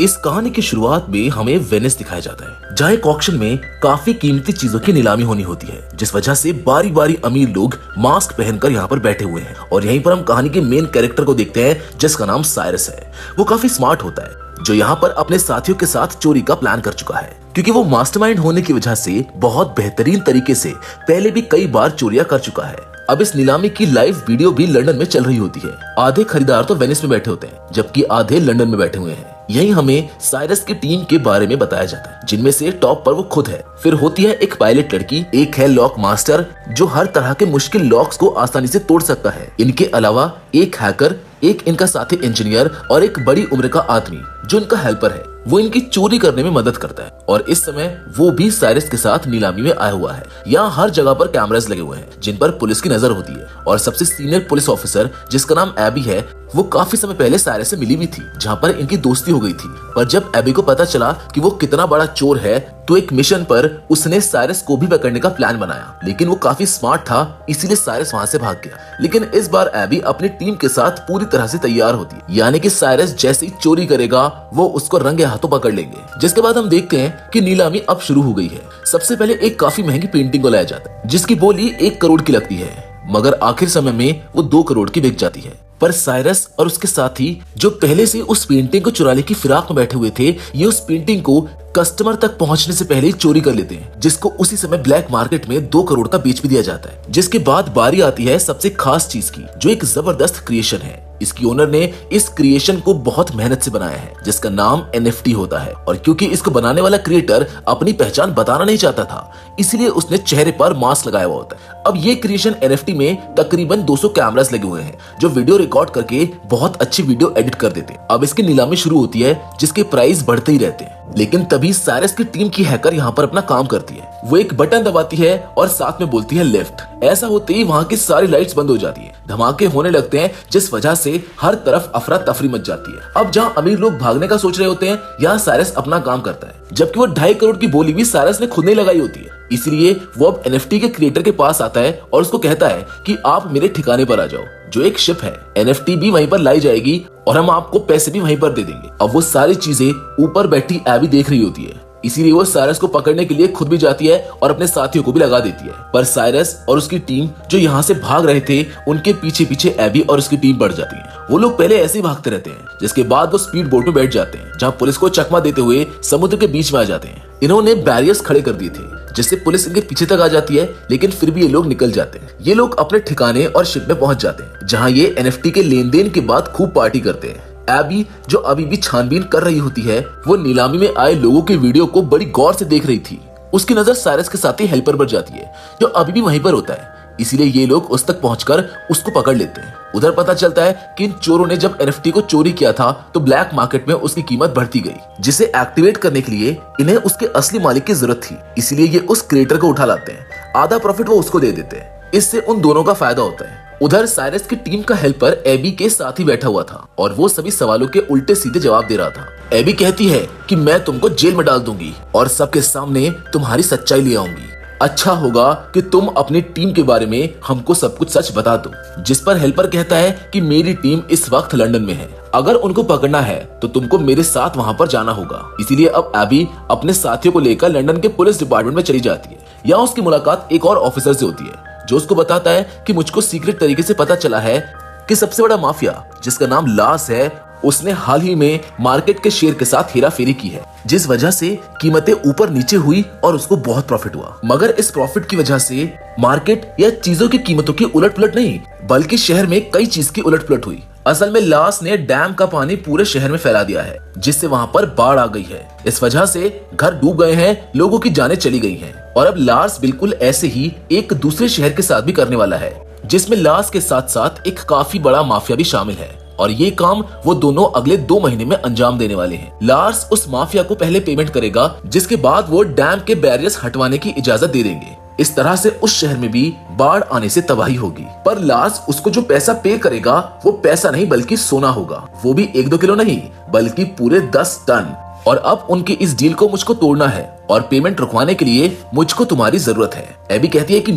इस कहानी की शुरुआत में हमें वेनिस दिखाया जाता है, जहाँ एक ऑक्शन में काफी कीमती चीजों की नीलामी होनी होती है, जिस वजह से बारी बारी अमीर लोग मास्क पहनकर यहाँ पर बैठे हुए हैं। और यहीं पर हम कहानी के मेन कैरेक्टर को देखते हैं, जिसका नाम साइरस है। वो काफी स्मार्ट होता है, जो यहाँ पर अपने साथियों के साथ चोरी का प्लान कर चुका है, क्योंकि वो मास्टरमाइंड होने की वजह से बहुत बेहतरीन तरीके से पहले भी कई बार चोरियां कर चुका है। अब इस नीलामी की लाइव वीडियो भी लंदन में चल रही होती है। आधे खरीदार तो वेनिस में बैठे होते हैं, जबकि आधे लंदन में बैठे हुए हैं। यही हमें साइरस की टीम के बारे में बताया जाता है, जिनमें से टॉप पर वो खुद है। फिर होती है एक पायलट लड़की, एक है लॉक मास्टर जो हर तरह के मुश्किल लॉक्स को आसानी से तोड़ सकता है। इनके अलावा एक हैकर, एक इनका साथी इंजीनियर और एक बड़ी उम्र का आदमी जो इनका हेल्पर है। वो इनकी चोरी करने में मदद करता है और इस समय वो भी साइरस के साथ नीलामी में आया हुआ है। यहाँ हर जगह पर कैमरास लगे हुए हैं, जिन पर पुलिस की नजर होती है। और सबसे सीनियर पुलिस ऑफिसर, जिसका नाम एबी है, वो काफी समय पहले साइरस से मिली हुई थी, जहाँ पर इनकी दोस्ती हो गई थी। पर जब एबी को पता चला कि वो कितना बड़ा चोर है, तो एक मिशन पर उसने साइरस को भी पकड़ने का प्लान बनाया। लेकिन वो काफी स्मार्ट था, इसीलिए साइरस वहाँ से भाग गया। लेकिन इस बार एबी अपनी टीम के साथ पूरी तरह से तैयार होती है, यानी कि साइरस जैसे ही चोरी करेगा वो उसको रंगे हाथों पकड़ लेंगे। जिसके बाद हम देखते हैं कि नीलामी अब शुरू हो गई है। सबसे पहले एक काफी महंगी पेंटिंग को लाया जाता है, जिसकी बोली 1 करोड़ की लगती है, मगर आखिर समय में वो 2 करोड़ की बिक जाती है। पर साइरस और उसके साथी, जो पहले से उस पेंटिंग को चुराने की फिराक में बैठे हुए थे, ये उस पेंटिंग को कस्टमर तक पहुंचने से पहले ही चोरी कर लेते हैं, जिसको उसी समय ब्लैक मार्केट में 2 करोड़ का बेच भी दिया जाता है। जिसके बाद बारी आती है सबसे खास चीज की, जो एक जबरदस्त क्रिएशन है। इसकी ओनर ने इस क्रिएशन को बहुत मेहनत से बनाया है, जिसका नाम NFT होता है। और क्योंकि इसको बनाने वाला क्रिएटर अपनी पहचान बताना नहीं चाहता था, इसलिए उसने चेहरे पर मास्क लगाया हुआ होता है। अब ये क्रिएशन NFT में तकरीबन 200 कैमरास लगे हुए हैं, जो वीडियो रिकॉर्ड करके बहुत अच्छी वीडियो एडिट कर देते हैं। अब इसकी नीलामी शुरू होती है, जिसके प्राइस बढ़ते ही रहते हैं। लेकिन तभी साइरस की टीम की हैकर यहाँ पर अपना काम करती है। वो एक बटन दबाती है और साथ में बोलती है लेफ्ट। ऐसा होते ही वहाँ की सारी लाइट्स बंद हो जाती है, धमाके होने लगते हैं, जिस वजह से हर तरफ अफरा तफरी मच जाती है। अब जहाँ अमीर लोग भागने का सोच रहे होते हैं, यहाँ साइरस अपना काम करता है, जबकि वो 2.5 करोड़ की बोली भी साइरस ने खुद नहीं लगाई होती है। इसलिए वो अब NFT के क्रिएटर के पास आता है और उसको कहता है कि आप मेरे ठिकाने पर आ जाओ, जो एक शिप है। NFT भी वहीं पर लाई जाएगी और हम आपको पैसे भी वहीं पर दे देंगे। अब वो सारी चीजें ऊपर बैठी एबी देख रही होती है, इसीलिए वो साइरस को पकड़ने के लिए खुद भी जाती है और अपने साथियों को भी लगा देती है। पर साइरस और उसकी टीम जो यहाँ से भाग रहे थे, उनके पीछे पीछे एबी और उसकी टीम बढ़ जाती है। वो लोग पहले ऐसे ही भागते रहते हैं, जिसके बाद वो स्पीड बोट में बैठ जाते हैं, जहाँ पुलिस को चकमा देते हुए समुद्र के बीच में आ जाते हैं। इन्होंने बैरियर्स खड़े कर दिए थे, जिससे पुलिस इनके पीछे तक आ जाती है, लेकिन फिर भी ये लोग निकल जाते हैं। ये लोग अपने ठिकाने और शिप में पहुंच जाते हैं, जहाँ ये NFT के लेन देन के बाद खूब पार्टी करते हैं। एबी, जो अभी भी छानबीन कर रही होती है, वो नीलामी में आए लोगों के वीडियो को बड़ी गौर से देख रही थी। उसकी नजर साइरस के साथी हेल्पर पर जाती है, जो अभी भी वहीं पर होता है। इसीलिए ये लोग उस तक पहुंचकर उसको पकड़ लेते हैं। उधर पता चलता है कि इन चोरों ने जब NFT को चोरी किया था, तो ब्लैक मार्केट में उसकी कीमत बढ़ती गई, जिसे एक्टिवेट करने के लिए इन्हें उसके असली मालिक की जरूरत थी। इसलिए ये उस क्रिएटर को उठा लाते हैं, आधा प्रॉफिट वो उसको दे देते हैं। इससे उन दोनों का फायदा होता है। उधर साइरस की टीम का हेल्पर एबी के साथ ही बैठा हुआ था और वो सभी सवालों के उल्टे सीधे जवाब दे रहा था। एबी कहती है कि मैं तुमको जेल में डाल दूंगी और सबके सामने तुम्हारी सच्चाई ले आऊंगी। अच्छा होगा कि तुम अपनी टीम के बारे में हमको सब कुछ सच बता दो। जिस पर हेल्पर कहता है कि मेरी टीम इस वक्त लंदन में है, अगर उनको पकड़ना है तो तुमको मेरे साथ वहां पर जाना होगा। इसीलिए अब एबी अपने साथियों को लेकर लंदन के पुलिस डिपार्टमेंट में चली जाती है। यहाँ उसकी मुलाकात एक और ऑफिसर से होती है, जो उसको बताता है कि मुझको सीक्रेट तरीके से पता चला है कि सबसे बड़ा माफिया, जिसका नाम लास है, उसने हाल ही में मार्केट के शेयर के साथ हेराफेरी की है, जिस वजह से कीमतें ऊपर नीचे हुई और उसको बहुत प्रॉफिट हुआ। मगर इस प्रॉफिट की वजह से मार्केट या चीजों की कीमतों की उलटपुलट नहीं, बल्कि शहर में कई चीज की उलटपुलट हुई। असल में लास ने डैम का पानी पूरे शहर में फैला दिया है, जिससे वहाँ पर बाढ़ आ गई है। इस वजह से घर डूब गए हैं, लोगों की जानें चली गई हैं। और अब लास बिल्कुल ऐसे ही एक दूसरे शहर के साथ भी करने वाला है, जिसमें लास के साथ साथ एक काफी बड़ा माफिया भी शामिल है। और ये काम वो दोनों अगले 2 महीने में अंजाम देने वाले हैं। लार्स उस माफिया को पहले पेमेंट करेगा, जिसके बाद वो डैम के बैरियर्स हटवाने की इजाजत दे देंगे। इस तरह से उस शहर में भी बाढ़ आने से तबाही होगी। पर लार्स उसको जो पैसा पे करेगा, वो पैसा नहीं बल्कि सोना होगा। वो भी 1-2 किलो नहीं, बल्कि पूरे 10 टन। और अब उनकी इस डील को मुझको तोड़ना है और पेमेंट रुकवाने के लिए मुझको तुम्हारी जरूरत है। एबी कहती है कि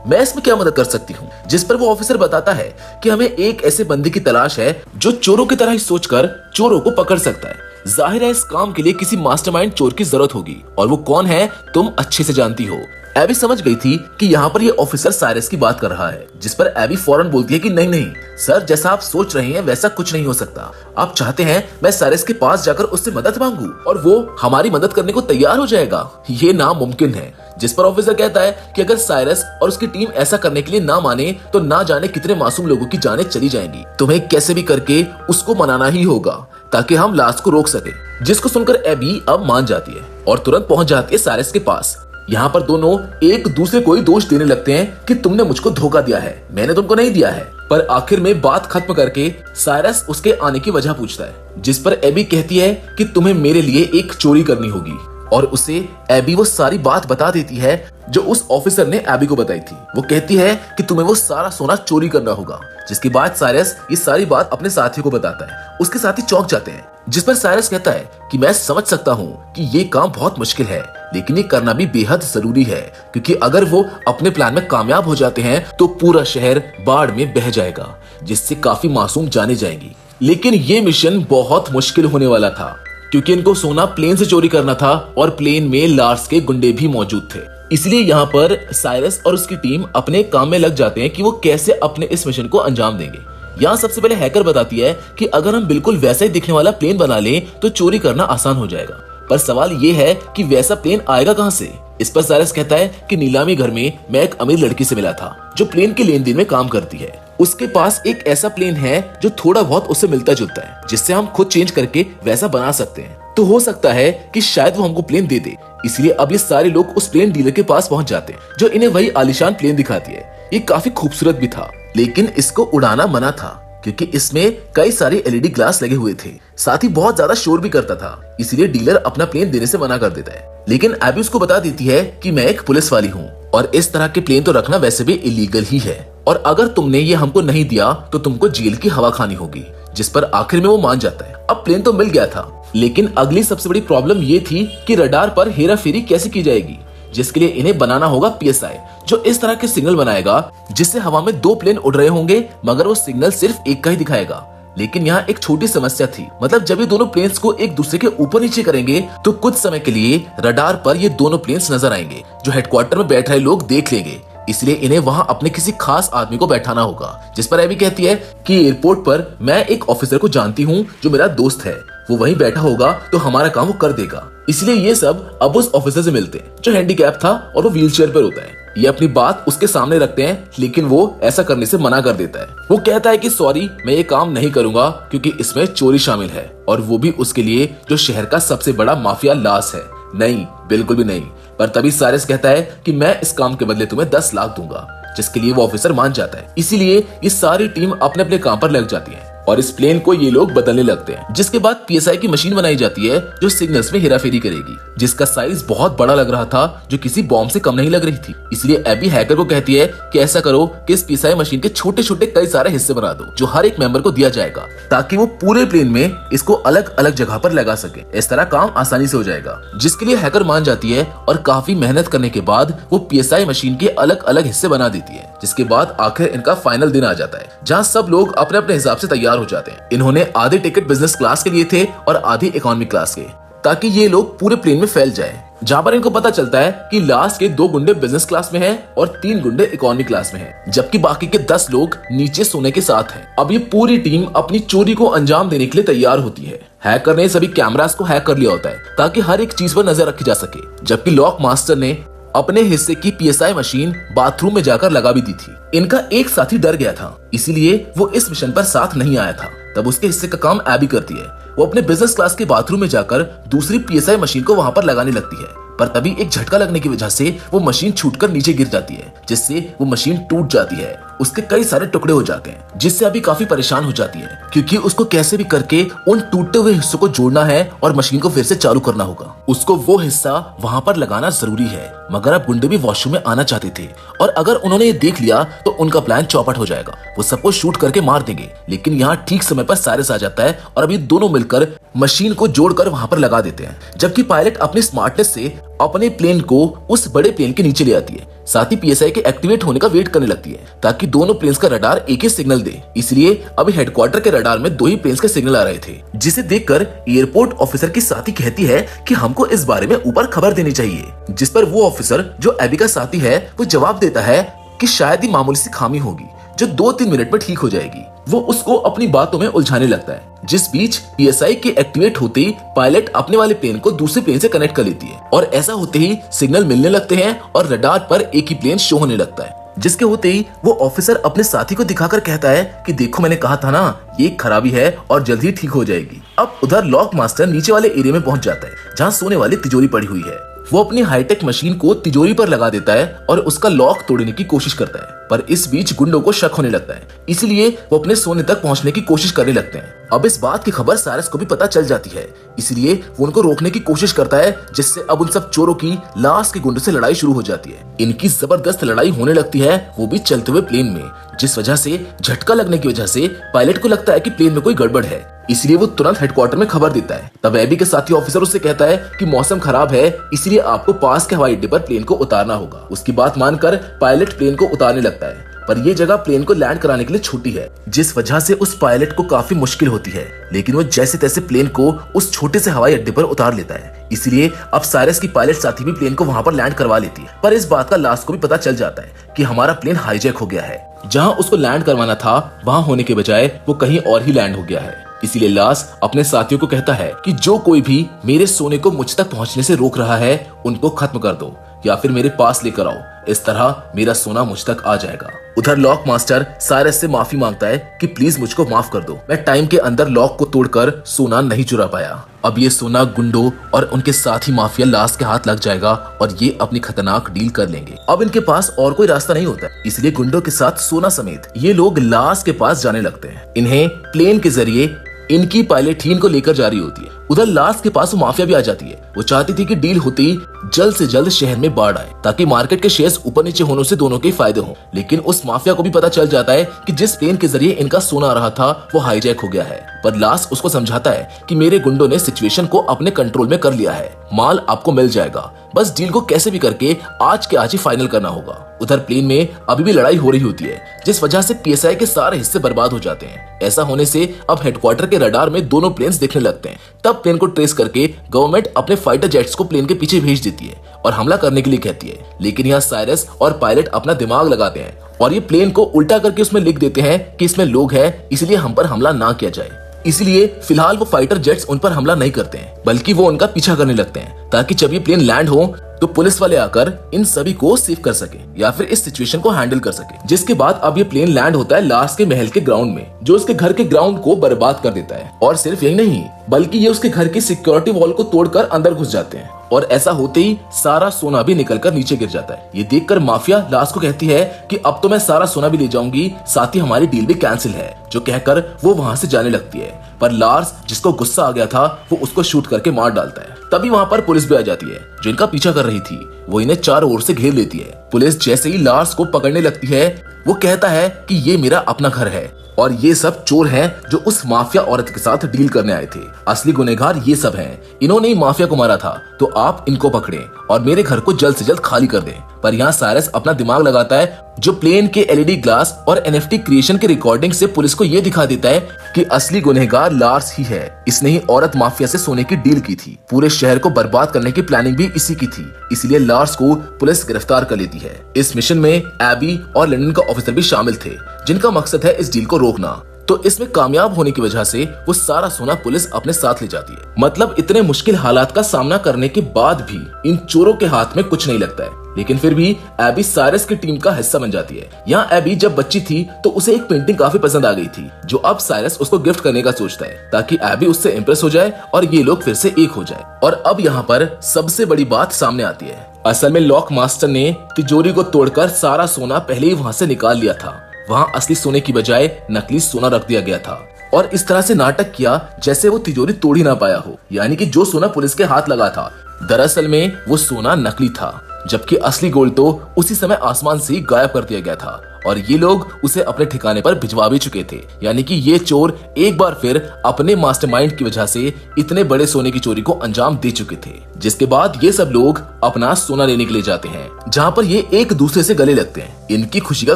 मैं इसमें क्या मदद कर सकती हूँ। जिस पर वो ऑफिसर बताता है कि हमें एक ऐसे बंदे की तलाश है जो चोरों की तरह ही सोचकर चोरों को पकड़ सकता है। जाहिर है इस काम के लिए किसी मास्टरमाइंड चोर की जरूरत होगी और वो कौन है तुम अच्छे से जानती हो। एबी समझ गई थी कि यहाँ पर ये ऑफिसर साइरस की बात कर रहा है, जिस पर एबी फौरन बोलती है कि नहीं नहीं सर, जैसा आप सोच रहे हैं वैसा कुछ नहीं हो सकता। आप चाहते हैं मैं साइरस के पास जाकर उससे मदद मांगू और वो हमारी मदद करने को तैयार हो जाएगा? ये नामुमकिन है। जिस पर ऑफिसर कहता है कि अगर साइरस और उसकी टीम ऐसा करने के लिए ना माने तो ना जाने कितने मासूम लोगों की जानें चली जाएंगी। तुम्हें कैसे भी करके उसको मनाना ही होगा ताकि हम लास्ट को रोक सके। जिसको सुनकर एबी अब मान जाती है और तुरंत पहुंच जाती है साइरस के पास। यहाँ पर दोनों एक दूसरे को ही दोष देने लगते हैं कि तुमने मुझको धोखा दिया है, मैंने तुमको नहीं दिया है। पर आखिर में बात खत्म करके साइरस उसके आने की वजह पूछता है, जिस पर एबी कहती है कि तुम्हें मेरे लिए एक चोरी करनी होगी और उसे एबी वो सारी बात बता देती है जो उस ऑफिसर ने एबी को बताई थी। वो कहती है कि तुम्हें वो सारा सोना चोरी करना होगा। जिसके बाद साइरस ये सारी बात अपने साथी को बताता है। उसके साथी चौंक जाते हैं, जिस पर साइरस कहता है कि मैं समझ सकता हूँ कि ये काम बहुत मुश्किल है, लेकिन ये करना भी बेहद जरूरी है, क्योंकि अगर वो अपने प्लान में कामयाब हो जाते हैं तो पूरा शहर बाढ़ में बह जाएगा, जिससे काफी मासूम जाने जाएंगी। लेकिन ये मिशन बहुत मुश्किल होने वाला था, क्योंकि इनको सोना प्लेन से चोरी करना था और प्लेन में लार्स के गुंडे भी मौजूद थे। इसलिए यहाँ पर साइरस और उसकी टीम अपने काम में लग जाते हैं कि वो कैसे अपने इस मिशन को अंजाम देंगे। यहाँ सबसे पहले हैकर बताती है कि अगर हम बिल्कुल वैसा ही दिखने वाला प्लेन बना लें तो चोरी करना आसान हो जाएगा। पर सवाल ये है कि वैसा प्लेन आएगा कहाँ से? इस पर साइरस कहता है कि नीलामी घर में मैं एक अमीर लड़की से मिला था जो प्लेन के लेन देन में काम करती है। उसके पास एक ऐसा प्लेन है जो थोड़ा बहुत उससे मिलता जुलता है, जिससे हम खुद चेंज करके वैसा बना सकते हैं। तो हो सकता है कि शायद वो हमको प्लेन दे दे। इसलिए अब ये सारे लोग उस प्लेन डीलर के पास पहुंच जाते हैं, जो इन्हें वही आलीशान प्लेन दिखाती है। ये काफी खूबसूरत भी था, लेकिन इसको उड़ाना मना था क्योंकि इसमें कई सारे एलईडी ग्लास लगे हुए थे, साथ ही बहुत ज्यादा शोर भी करता था। इसलिए डीलर अपना प्लेन देने से मना कर देता है। लेकिन एबी उसको बता देती है कि मैं एक पुलिस वाली हूँ और इस तरह के प्लेन तो रखना वैसे भी इलीगल ही है, और अगर तुमने ये हमको नहीं दिया तो तुमको जेल की हवा खानी होगी। जिस पर आखिर में वो मान जाता है। अब प्लेन तो मिल गया था, लेकिन अगली सबसे बड़ी प्रॉब्लम ये थी कि रडार पर हेरा फेरी कैसे की जाएगी, जिसके लिए इन्हें बनाना होगा पीएसआई, जो इस तरह के सिग्नल बनाएगा जिससे हवा में दो प्लेन उड़ रहे होंगे, मगर वो सिग्नल सिर्फ एक का ही दिखाएगा। लेकिन यहाँ एक छोटी समस्या थी, मतलब जब ये दोनों प्लेन्स को एक दूसरे के ऊपर नीचे करेंगे तो कुछ समय के लिए रडार पर ये दोनों प्लेन्स नजर आएंगे, जो हेडक्वार्टर में बैठ रहे लोग देख लेंगे। इसलिए इन्हें वहां अपने किसी खास आदमी को बैठाना होगा। जिस पर एबी कहती है कि एयरपोर्ट पर मैं एक ऑफिसर को जानती हूँ जो मेरा दोस्त है, वो वहीं बैठा होगा तो हमारा काम वो कर देगा। इसलिए ये सब अब उस ऑफिसर से मिलते हैं जो हैंडीकैप था और वो व्हीलचेयर पर होता है। ये अपनी बात उसके सामने रखते हैं, लेकिन वो ऐसा करने से मना कर देता है। वो कहता है कि सॉरी, मैं ये काम नहीं करूंगा क्योंकि इसमें चोरी शामिल है, और वो भी उसके लिए जो शहर का सबसे बड़ा माफिया लास है। नहीं, बिल्कुल भी नहीं। पर तभी साइरस कहता है कि मैं इस काम के बदले तुम्हें 10 लाख दूंगा, जिसके लिए वो ऑफिसर मान जाता है। इसीलिए ये सारी टीम अपने अपने काम पर लग जाती है और इस प्लेन को ये लोग बदलने लगते हैं। जिसके बाद पीएसआई की मशीन बनाई जाती है जो सिग्नल्स में हेराफेरी करेगी, जिसका साइज बहुत बड़ा लग रहा था, जो किसी बॉम्ब से कम नहीं लग रही थी। इसलिए एबी हैकर को कहती है कि ऐसा करो कि इस पीएसआई मशीन के छोटे छोटे कई सारे हिस्से बना दो, जो हर एक मेंबर को दिया जाएगा, ताकि वो पूरे प्लेन में इसको अलग अलग जगह पर लगा सके। इस तरह काम आसानी से हो जाएगा, जिसके लिए हैकर मान जाती है और काफी मेहनत करने के बाद वो पीएसआई मशीन के अलग अलग हिस्से बना देती है। जिसके बाद आखिर इनका फाइनल दिन आ जाता है, जहाँ सब लोग अपने अपने हिसाब से तैयार हो जाते हैं। इन्होंने आधे टिकट बिजनेस क्लास के लिए थे और आधी इकोनॉमी क्लास के, ताकि ये लोग पूरे प्लेन में फैल जाएं। जहाँ पर इनको पता चलता है कि लास्ट के 2 गुंडे बिजनेस क्लास में हैं और 3 गुंडे इकोनॉमी क्लास में हैं, जबकि बाकी के 10 लोग नीचे सोने के साथ हैं। अब ये पूरी टीम अपनी चोरी को अंजाम देने के लिए तैयार होती है। हैकर ने सभी कैमरास को हैक कर लिया होता है ताकि हर एक चीज पर नजर रखी जा सके, जबकि लॉक मास्टर ने अपने हिस्से की पीएसआई मशीन बाथरूम में जाकर लगा भी दी थी। इनका एक साथी डर गया था, इसीलिए वो इस मिशन पर साथ नहीं आया था। तब उसके हिस्से का काम एबी करती है। वो अपने बिजनेस क्लास के बाथरूम में जाकर दूसरी पीएसआई मशीन को वहां पर लगाने लगती है, पर तभी एक झटका लगने की वजह से वो मशीन छूटकर नीचे गिर जाती है, जिससे वो मशीन टूट जाती है। उसके कई सारे टुकड़े हो जाते हैं, जिससे अभी काफी परेशान हो जाती है, क्योंकि उसको कैसे भी करके उन टूटे हुए हिस्सों को जोड़ना है और मशीन को फिर से चालू करना होगा। उसको वो हिस्सा वहां पर लगाना जरूरी है, मगर अब गुंडे भी वॉशरूम में आना चाहते थे, और अगर उन्होंने ये देख लिया तो उनका प्लान चौपट हो जाएगा। वो सबको शूट करके मार देंगे। लेकिन यहाँ ठीक समय पर साइरस आ जाता है और अभी दोनों मिलकर मशीन को जोड़कर वहां पर लगा देते हैं, जबकि पायलट अपनी स्मार्टनेस से अपने प्लेन को उस बड़े प्लेन के नीचे ले आती है। साथ ही पीएसआई के एक्टिवेट होने का वेट करने लगती है ताकि दोनों प्लेन्स का रडार एक ही सिग्नल दे। इसलिए अभी हेडक्वार्टर के रडार में 2 ही प्लेन्स के सिग्नल आ रहे थे, जिसे देखकर एयरपोर्ट ऑफिसर की साथी कहती है कि हमको इस बारे में ऊपर खबर देनी चाहिए। जिस पर वो ऑफिसर जो एबी का साथी है वो जवाब देता है कि शायद ही मामूली सी खामी होगी जो 2-3 मिनट में ठीक हो जाएगी। वो उसको अपनी बातों में उलझाने लगता है। जिस बीच पीएसआई के एक्टिवेट होते ही पायलट अपने वाले प्लेन को दूसरे प्लेन से कनेक्ट कर लेती है और ऐसा होते ही सिग्नल मिलने लगते हैं और रडार पर एक ही प्लेन शो होने लगता है। जिसके होते ही वो ऑफिसर अपने साथी को दिखाकर कहता है कि देखो मैंने कहा था ना, ये खराबी है और जल्द ही ठीक हो जाएगी। अब उधर लॉक मास्टर नीचे वाले एरिया में पहुंच जाता है जहाँ सोने वाली तिजोरी पड़ी हुई है। वो अपनी हाईटेक मशीन को तिजोरी पर लगा देता है और उसका लॉक तोड़ने की कोशिश करता है, पर इस बीच गुंडों को शक होने लगता है, इसलिए वो अपने सोने तक पहुंचने की कोशिश करने लगते हैं। अब इस बात की खबर साइरस को भी पता चल जाती है, इसलिए वो उनको रोकने की कोशिश करता है, जिससे अब उन सब चोरों की लाश के गुंडों से लड़ाई शुरू हो जाती है। इनकी जबरदस्त लड़ाई होने लगती है, वो भी चलते हुए प्लेन में, जिस वजह से झटका लगने की वजह से पायलट को लगता है कि प्लेन में कोई गड़बड़ है, इसलिए वो तुरंत हेडक्वार्टर में खबर देता है। तब एबी के साथी ऑफिसर उससे कहता है कि मौसम खराब है, इसलिए आपको पास के हवाई अड्डे पर प्लेन को उतारना होगा। उसकी बात मानकर पायलट प्लेन को उतारने लगता है, पर ये जगह प्लेन को लैंड कराने के लिए छोटी है, जिस वजह से उस पायलट को काफी मुश्किल होती है, लेकिन वो जैसे तैसे प्लेन को उस छोटे से हवाई अड्डे पर उतार लेता है। इसलिए अब साइरस की पायलट साथी भी प्लेन को वहां पर लैंड करवा लेती है, पर इस बात का लास्ट को भी पता चल जाता है कि हमारा प्लेन हाईजैक हो गया है। जहां उसको लैंड करवाना था वहां होने के बजाय वो कहीं और ही लैंड हो गया है। इसीलिए लास अपने साथियों को कहता है कि जो कोई भी मेरे सोने को मुझ तक पहुंचने से रोक रहा है उनको खत्म कर दो या फिर मेरे पास लेकर आओ, इस तरह मेरा सोना मुझ तक आ जाएगा। उधर लॉक मास्टर साइरस से माफी मांगता है कि प्लीज मुझको माफ कर दो, मैं टाइम के अंदर लॉक को तोड़कर सोना नहीं चुरा पाया। अब ये सोना गुंडों और उनके साथी माफिया लास के हाथ लग जाएगा और ये अपनी खतरनाक डील कर लेंगे। अब इनके पास और कोई रास्ता नहीं होता, इसलिए गुंडों के साथ सोना समेत ये लोग लास के पास जाने लगते हैं। इन्हें प्लेन के जरिए इनकी पायलट ही इनको लेकर जा रही होती है। उधर लास के पास वो माफिया भी आ जाती है। वो चाहती थी कि डील होते ही जल्द से जल्द शहर में बाढ़ आए ताकि मार्केट के शेयर्स ऊपर नीचे होने से दोनों के फायदे हों। लेकिन उस माफिया को भी पता चल जाता है कि जिस प्लेन के जरिए इनका सोना आ रहा था वो हाईजैक हो गया है। पर लास उसको समझाता है कि मेरे गुंडों ने सिचुएशन को अपने कंट्रोल में कर लिया है, माल आपको मिल जाएगा, बस डील को कैसे भी करके आज के आज ही फाइनल करना होगा। उधर प्लेन में अभी भी लड़ाई हो रही होती है, जिस वजह से पीएसआई के सारे हिस्से बर्बाद हो जाते हैं। ऐसा होने से अब हेडक्वार्टर के रडार में दोनों प्लेन्स दिखने लगते हैं। तब प्लेन को ट्रेस करके गवर्नमेंट अपने फाइटर जेट्स को प्लेन के पीछे भेज देती है और हमला करने के लिए कहती है। लेकिन यहाँ साइरस और पायलट अपना दिमाग लगाते हैं और ये प्लेन को उल्टा करके उसमें लिख देते हैं कि इसमें लोग हैं, इसलिए हम पर हमला ना किया जाए। इसलिए फिलहाल वो फाइटर जेट्स उन पर हमला नहीं करते हैं, बल्कि वो उनका पीछा करने लगते हैं ताकि जब ये प्लेन लैंड हो तो पुलिस वाले आकर इन सभी को सेव कर सके या फिर इस सिचुएशन को हैंडल कर सके। जिसके बाद अब ये प्लेन लैंड होता है लास के महल के ग्राउंड में, जो उसके घर के ग्राउंड को बर्बाद कर देता है। और सिर्फ यही नहीं, बल्कि ये उसके घर की सिक्योरिटी वॉल को तोड़कर अंदर घुस जाते हैं और ऐसा होते ही सारा सोना भी निकलकर नीचे गिर जाता है। ये देखकर माफिया लास को कहती है कि अब तो मैं सारा सोना भी ले जाऊंगी, साथ ही हमारी डील भी कैंसिल है, जो कहकर वो वहां से जाने लगती है। पर लार्स, जिसको गुस्सा आ गया था, वो उसको शूट करके मार डालता है। तभी वहां पर पुलिस भी आ जाती है जो इनका पीछा कर रही थी। वो इन्हें चारों ओर से घेर लेती है। पुलिस जैसे ही लार्स को पकड़ने लगती है, वो कहता है कि ये मेरा अपना घर है और ये सब चोर हैं जो उस माफिया औरत के साथ डील करने आए थे। असली गुनहगार ये सब हैं। इन्होंने ही माफिया को मारा था, तो आप इनको पकड़ें और मेरे घर को जल्द से जल्द खाली कर दें। पर यहाँ साइरस अपना दिमाग लगाता है, जो प्लेन के एलईडी ग्लास और एनएफटी क्रिएशन के रिकॉर्डिंग से पुलिस को ये दिखा देता है कि असली गुनहगार लार्स ही है। इसने ही औरत माफिया से सोने की डील की थी। पूरे शहर को बर्बाद करने की प्लानिंग भी इसी की थी, इसलिए लार्स को पुलिस गिरफ्तार कर लेती है। इस मिशन में एबी और लंदन का ऑफिसर भी शामिल थे, जिनका मकसद है इस डील को रोकना। तो इसमें कामयाब होने की वजह से वो सारा सोना पुलिस अपने साथ ले जाती है। मतलब इतने मुश्किल हालात का सामना करने के बाद भी इन चोरों के हाथ में कुछ नहीं लगता है। लेकिन फिर भी एबी साइरस की टीम का हिस्सा बन जाती है। यहाँ एबी जब बच्ची थी तो उसे एक पेंटिंग काफी पसंद आ गई थी, जो अब साइरस उसको गिफ्ट करने का सोचता है ताकि एबी उससे इम्प्रेस हो जाए और ये लोग फिर से एक हो जाए। और अब यहाँ पर सबसे बड़ी बात सामने आती है। असल में लॉक मास्टर ने तिजोरी को तोड़कर सारा सोना पहले ही वहाँ से निकाल लिया था। वहाँ असली सोने की बजाय नकली सोना रख दिया गया था और इस तरह से नाटक किया जैसे वो तिजोरी तोड़ ही ना पाया हो। यानी कि जो सोना पुलिस के हाथ लगा था, दरअसल में वो सोना नकली था। जबकि असली गोल्ड तो उसी समय आसमान से गायब कर दिया गया था और ये लोग उसे अपने ठिकाने पर भिजवा भी चुके थे। यानी कि ये चोर एक बार फिर अपने मास्टरमाइंड की वजह से इतने बड़े सोने की चोरी को अंजाम दे चुके थे। जिसके बाद ये सब लोग अपना सोना लेने के लिए जाते हैं, जहाँ पर ये एक दूसरे से गले लगते हैं। इनकी खुशी का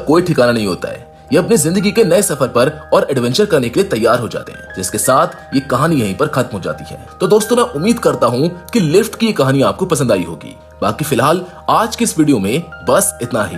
कोई ठिकाना नहीं होता है। ये अपनी जिंदगी के नए सफर पर और एडवेंचर करने के लिए तैयार हो जाते हैं, जिसके साथ ये कहानी यहीं पर खत्म हो जाती है। तो दोस्तों, मैं उम्मीद करता हूँ कि लिफ्ट की ये कहानी आपको पसंद आई होगी। बाकी फिलहाल आज के इस वीडियो में बस इतना ही।